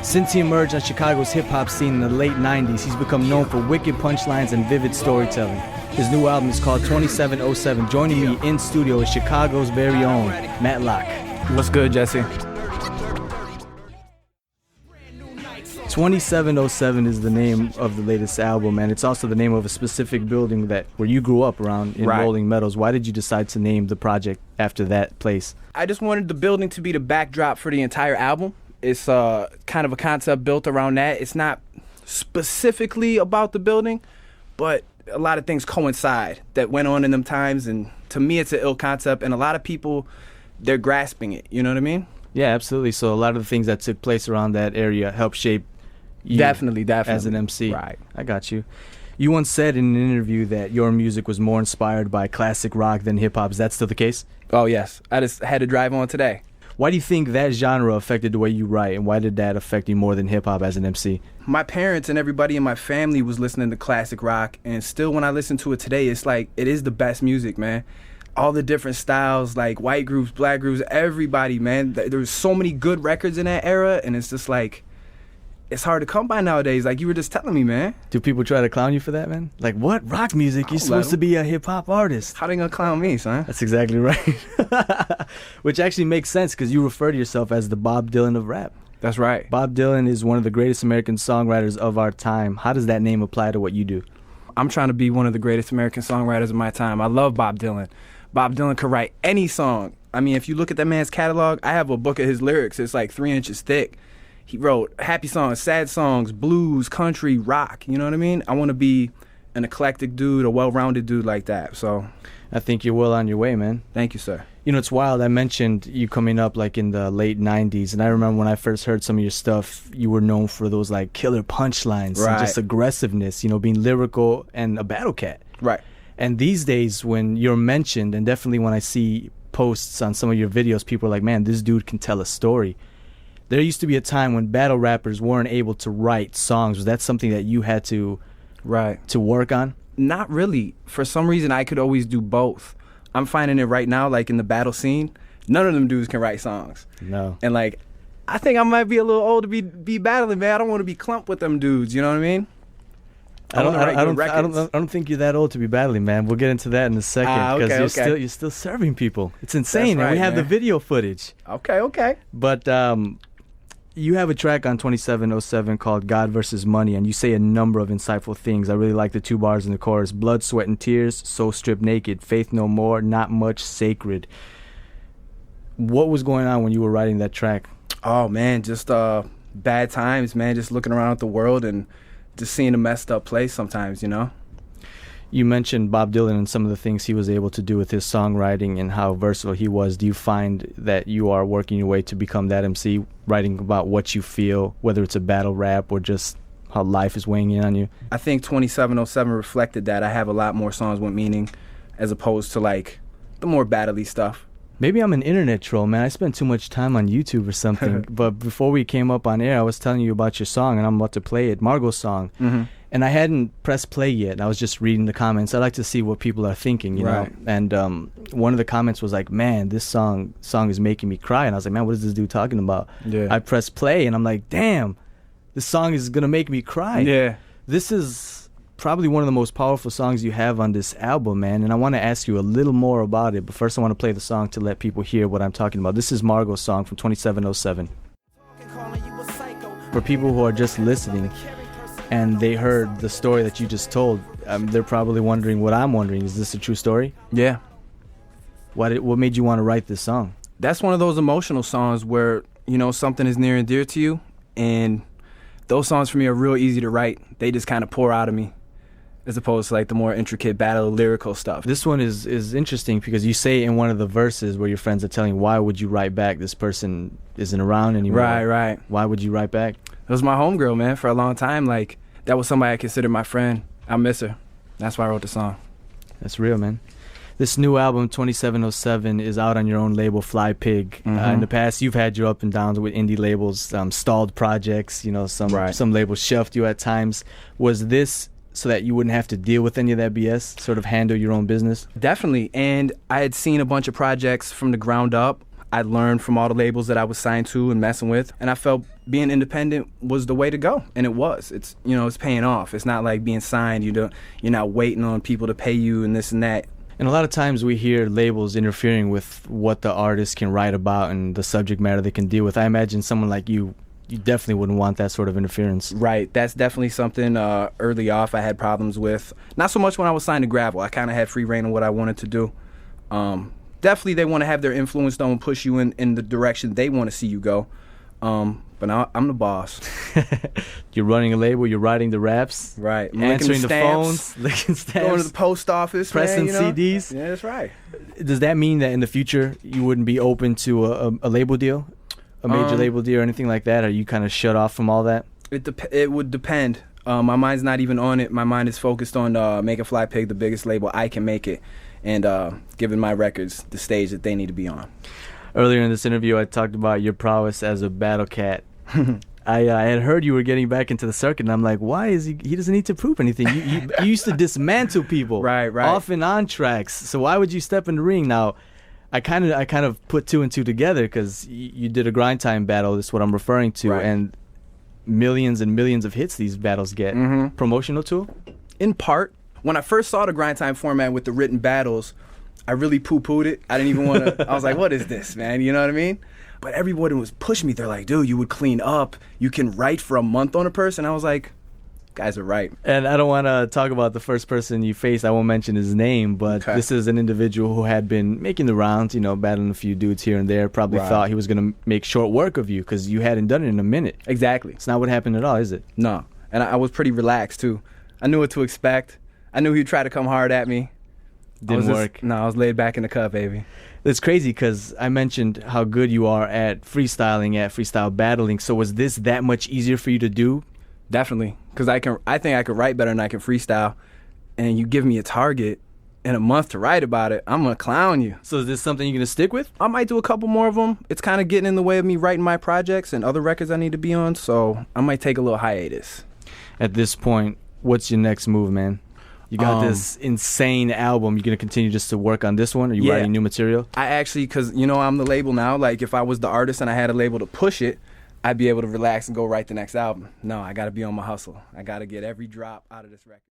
Since he emerged on Chicago's hip-hop scene in the late 90s, he's become known for wicked punchlines and vivid storytelling. His new album is called 2707. Joining me in studio is Chicago's very own Matlock. What's good, Jesse? 2707 is the name of the latest album, and it's also the name of a specific building where you grew up around in Rolling Meadows. Why did you decide to name the project after that place? I just wanted the building to be the backdrop for the entire album. It's kind of a concept built around that. It's not specifically about the building, but a lot of things coincide that went on in them times, and to me it's an ill concept, and a lot of people, they're grasping it, you know what I mean? Yeah, absolutely. So a lot of the things that took place around that area helped shape you definitely as an MC. Right. I got you. You once said in an interview that your music was more inspired by classic rock than hip-hop. Is that still the case? Oh, yes. I just had to drive on today. Why do you think that genre affected the way you write, and why did that affect you more than hip-hop as an MC? My parents and everybody in my family was listening to classic rock, and still when I listen to it today, it's like, it is the best music, man. All the different styles, like white groups, black groups, everybody, man. There's so many good records in that era, and it's just like, it's hard to come by nowadays, like you were just telling me, man. Do people try to clown you for that, man? Like, what? Rock music? You're supposed to be a hip-hop artist. How they gonna clown me, son? That's exactly right. Which actually makes sense, because you refer to yourself as the Bob Dylan of rap. That's right. Bob Dylan is one of the greatest American songwriters of our time. How does that name apply to what you do? I'm trying to be one of the greatest American songwriters of my time. I love Bob Dylan. Bob Dylan could write any song. I mean, if you look at that man's catalog, I have a book of his lyrics. It's like 3 inches thick. He wrote happy songs, sad songs, blues, country, rock. You know what I mean? I want to be an eclectic dude, a well-rounded dude like that. So I think you're well on your way, man. Thank you, sir. You know, it's wild. I mentioned you coming up like in the late 90s, and I remember when I first heard some of your stuff, you were known for those like killer punchlines and just aggressiveness, you know, being lyrical and a battle cat. Right. And these days when you're mentioned, and definitely when I see posts on some of your videos, people are like, man, this dude can tell a story. There used to be a time when battle rappers weren't able to write songs. Was that something that you had to work on? Not really. For some reason, I could always do both. I'm finding it right now, like in the battle scene, none of them dudes can write songs. No. And like, I think I might be a little old to be battling, man. I don't want to be clumped with them dudes. You know what I mean? I don't think you're that old to be battling, man. We'll get into that in a second, because you're still serving people. It's insane, right, and we have the video footage. Okay. But you have a track on 2707 called God vs. Money, and you say a number of insightful things. I really like the 2 bars in the chorus. Blood, sweat, and tears, so stripped naked. Faith no more, not much sacred. What was going on when you were writing that track? Oh, man, just bad times, man. Just looking around at the world and just seeing a messed up place sometimes, you know? You mentioned Bob Dylan and some of the things he was able to do with his songwriting and how versatile he was. Do you find that you are working your way to become that MC, writing about what you feel, whether it's a battle rap or just how life is weighing in on you? I think 2707 reflected that. I have a lot more songs with meaning as opposed to like the more battle-y stuff. Maybe I'm an internet troll, man. I spend too much time on YouTube or something. But before we came up on air, I was telling you about your song, and I'm about to play it, Margot's song. Mm-hmm. And I hadn't pressed play yet. I was just reading the comments. I like to see what people are thinking, you know. And one of the comments was like, man, this song is making me cry. And I was like, man, what is this dude talking about? Yeah. I pressed play, and I'm like, damn, this song is going to make me cry. Yeah. This is probably one of the most powerful songs you have on this album, man. And I want to ask you a little more about it. But first, I want to play the song to let people hear what I'm talking about. This is Margot's song from 2707. For people who are just listening, and they heard the story that you just told, they're probably wondering what I'm wondering. Is this a true story? Yeah. What made you want to write this song? That's one of those emotional songs where, you know, something is near and dear to you, and those songs for me are real easy to write. They just kind of pour out of me, as opposed to like the more intricate battle lyrical stuff. This one is interesting because you say in one of the verses where your friends are telling you, why would you write back? This person isn't around anymore. Right. Why would you write back? It was my homegirl, man, for a long time. Like, that was somebody I considered my friend. I miss her. That's why I wrote the song. That's real, man. This new album, 2707, is out on your own label, Fly Pig. Mm-hmm. In the past, you've had your up and downs with indie labels, stalled projects. You know, some labels shelved you at times. Was this so that you wouldn't have to deal with any of that BS, sort of handle your own business? Definitely. And I had seen a bunch of projects from the ground up. I learned from all the labels that I was signed to and messing with, and I felt being independent was the way to go, and it was. It's, you know, it's paying off. It's not like being signed. You're not waiting on people to pay you and this and that. And a lot of times we hear labels interfering with what the artist can write about and the subject matter they can deal with. I imagine someone like you definitely wouldn't want that sort of interference. Right. That's definitely something early off I had problems with. Not so much when I was signed to Gravel. I kind of had free reign on what I wanted to do. Definitely they want to have their influence, though, and push you in the direction they want to see you go. But now I'm the boss. You're running a label, you're writing the raps. Right. I'm answering the stamps, phones, licking stamps. going to the post office, pressing man, CDs. Yeah, that's right. Does that mean that in the future you wouldn't be open to a label deal? A major label deal or anything like that? Are you kind of shut off from all that? It would depend. My mind's not even on it. My mind is focused on making Fly Pig the biggest label I can make it, and giving my records the stage that they need to be on. Earlier in this interview, I talked about your prowess as a battle cat. I had heard you were getting back into the circuit, and I'm like, why is he doesn't need to prove anything. You used to dismantle people, right, often on tracks. So why would you step in the ring now? I kind of put two and two together because you did a grind time battle. That's what I'm referring to, right. And millions and millions of hits these battles get. Mm-hmm. Promotional tool? In part. When I first saw the grind time format with the written battles, I really poo-pooed it. I didn't even want to. I was like, what is this, man? You know what I mean? But everybody was pushing me. They're like, dude, you would clean up. You can write for a month on a person. I was like, guys are right. And I don't want to talk about the first person you faced. I won't mention his name, but okay. This is an individual who had been making the rounds, you know, battling a few dudes here and there. Probably right. Thought he was going to make short work of you because you hadn't done it in a minute. Exactly. It's not what happened at all, is it? No. And I was pretty relaxed, too. I knew what to expect. I knew he'd try to come hard at me. Didn't work. No, I was laid back in the cut, baby. It's crazy because I mentioned how good you are at freestyling, at freestyle battling. So was this that much easier for you to do? Definitely, because I think I could write better than I can freestyle. And you give me a target in a month to write about it, I'm going to clown you. So is this something you're going to stick with? I might do a couple more of them. It's kind of getting in the way of me writing my projects and other records I need to be on, so I might take a little hiatus. At this point, what's your next move, man? You got this insane album. You're going to continue just to work on this one? Are you writing new material? I actually, because, you know, I'm the label now. Like, if I was the artist and I had a label to push it, I'd be able to relax and go write the next album. No, I got to be on my hustle. I got to get every drop out of this record.